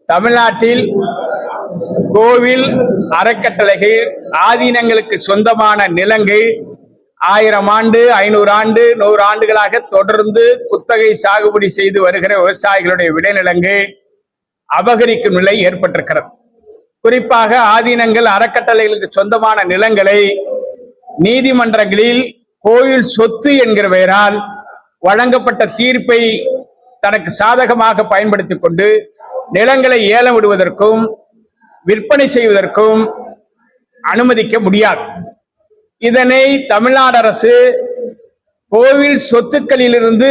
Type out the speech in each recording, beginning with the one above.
தமிழ்நாட்டில் கோவில் அறக்கட்டளைகள் ஆதீனங்களுக்கு சொந்தமான நிலங்கள் 1000 ஆண்டு 500 ஆண்டு 100 ஆண்டுகளாக தொடர்ந்து குத்தகை சாகுபடி செய்து வருகிற விவசாயிகளுடைய விளைநிலங்கள் அபகரிக்கும் நிலை ஏற்பட்டிருக்கிறது. குறிப்பாக ஆதீனங்கள் அறக்கட்டளைகளுக்கு சொந்தமான நிலங்களை நீதிமன்றங்களில் கோயில் சொத்து என்கிற பெயரால் வழங்கப்பட்ட தீர்ப்பை தனக்கு சாதகமாக பயன்படுத்திக் கொண்டு நிலங்களை ஏலம் விடுவதற்கும் விற்பனை செய்வதற்கும் அனுமதிக்க முடியாது. இதனை தமிழ்நாடு அரசு கோவில் சொத்துக்களிலிருந்து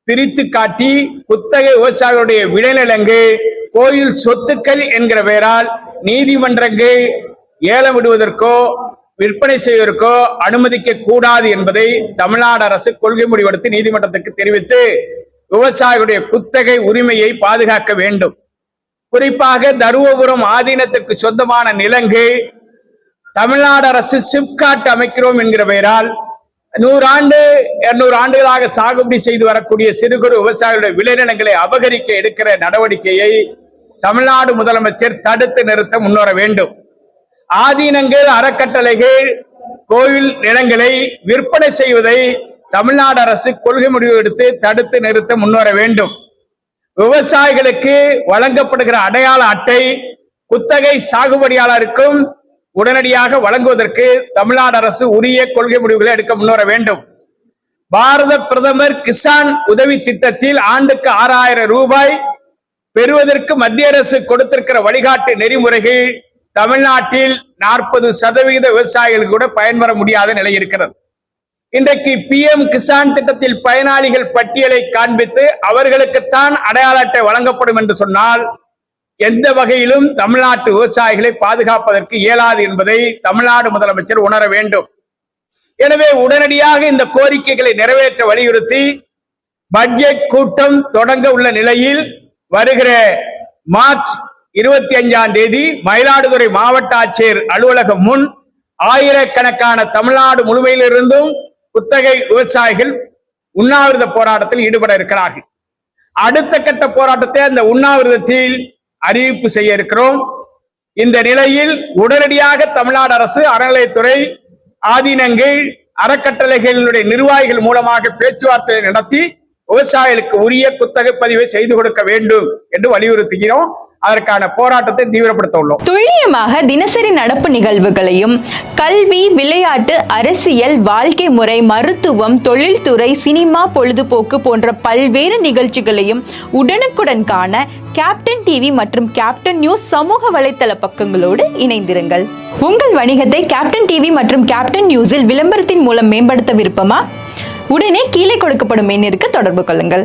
பிரித்து காட்டி குத்தகை விவசாயிகளுடைய விளைநிலங்கள் கோயில் சொத்துக்கள் என்கிற பெயரால் நீதிமன்றங்கள் ஏலம் விடுவதற்கோ விற்பனை செய்வதற்கோ அனுமதிக்க கூடாது என்பதை தமிழ்நாடு அரசு கொள்கை முடிவெடுத்து நீதிமன்றத்துக்கு தெரிவித்து விவசாயிகளுடைய குத்தகை உரிமையை பாதுகாக்க வேண்டும். குறிப்பாக தருமபுரம் ஆதீனத்திற்கு சொந்தமான நிலங்கள் தமிழ்நாடு அரசு சிப்காட் அமைக்கிறோம் என்கிற பெயரால் 100 ஆண்டு 200 ஆண்டுகளாக சாகுபடி செய்து வரக்கூடிய சிறு குறு விவசாயிகளுடைய விளைநிலங்களை அபகரிக்க எடுக்கிற நடவடிக்கையை தமிழ்நாடு முதலமைச்சர் தடுத்து நிறுத்த முன்வர வேண்டும். ஆதீனங்கள் அறக்கட்டளைகள் கோவில் நிலங்களை விற்பனை செய்வதை தமிழ்நாடு அரசு கொள்கை முடிவு எடுத்து தடுத்து நிறுத்த முன்வர வேண்டும். விவசாயிகளுக்கு வழங்கப்படுகிற அடையாள அட்டை குத்தகை சாகுபடியாளருக்கும் உடனடியாக வழங்குவதற்கு தமிழ்நாடு அரசு உரிய கொள்கை முடிவுகளை எடுக்க முன்வர வேண்டும். பாரத பிரதமர் கிசான் உதவி திட்டத்தில் ஆண்டுக்கு 6000 ரூபாய் பெறுவதற்கு மத்திய அரசு கொடுத்திருக்கிற வழிகாட்டு நெறிமுறைகள் தமிழ்நாட்டில் 40% விவசாயிகள் கூட பயன்பெற முடியாத நிலை இருக்கிறது. இன்றைக்கு PM கிசான் திட்டத்தில் பயனாளிகள் பட்டியலை காண்பித்து அவர்களுக்குத்தான் அடையாள அட்டை வழங்கப்படும் என்று சொன்னால் எந்த வகையிலும் தமிழ்நாட்டு விவசாயிகளை பாதுகாப்பதற்கு இயலாது என்பதை தமிழ்நாடு முதலமைச்சர் உணர வேண்டும். எனவே உடனடியாக இந்த கோரிக்கைகளை நிறைவேற்ற வலியுறுத்தி பட்ஜெட் கூட்டம் தொடங்க உள்ள நிலையில் வருகிற மார்ச் 25ஆம் தேதி மயிலாடுதுறை மாவட்ட ஆட்சியர் அலுவலகம் முன் ஆயிரக்கணக்கான தமிழ்நாடு முழுமையிலிருந்தும் குத்தகை விவசாயிகள் உண்ணாவிரத போராட்டத்தில் ஈடுபட இருக்கிறார்கள். அடுத்த கட்ட போராட்டத்தை அந்த உண்ணாவிரதத்தில் அறிவிப்பு செய்ய இருக்கிறோம். இந்த நிலையில் உடனடியாக தமிழ்நாடு அரசு அறநிலையத்துறை ஆதீனங்கள் அறக்கட்டளைகளுடைய நிர்வாகிகள் மூலமாக பேச்சுவார்த்தை நடத்தி விவசாயிகளுக்கு உரிய குத்தகை பதிவை செய்து கொடுக்க வேண்டும் என்று வலியுறுத்துகிறோம். அதற்கான போராட்டத்தை தீவிரப்படுத்த உள்ளோம். துல்லியமாக தினசரி நடப்பு நிகழ்வுகளையும் கல்வி, விளையாட்டு, அரசியல், வாழ்க்கை முறை, மருத்துவம், தொழில்துறை, சினிமா, பொழுதுபோக்கு போன்ற பல்வேறு நிகழ்ச்சிகளையும் உடனுக்குடன் காண கேப்டன் டிவி மற்றும் கேப்டன் நியூஸ் சமூக வலைத்தள பக்கங்களோடு இணைந்திருங்கள். உங்கள் வணிகத்தை கேப்டன் டிவி மற்றும் கேப்டன் நியூஸில் விளம்பரத்தின் மூலம் மேம்படுத்த விருப்பமா? உடனே கீழே கொடுக்கப்படும் எண்ணிற்கு தொடர்பு கொள்ளுங்கள்.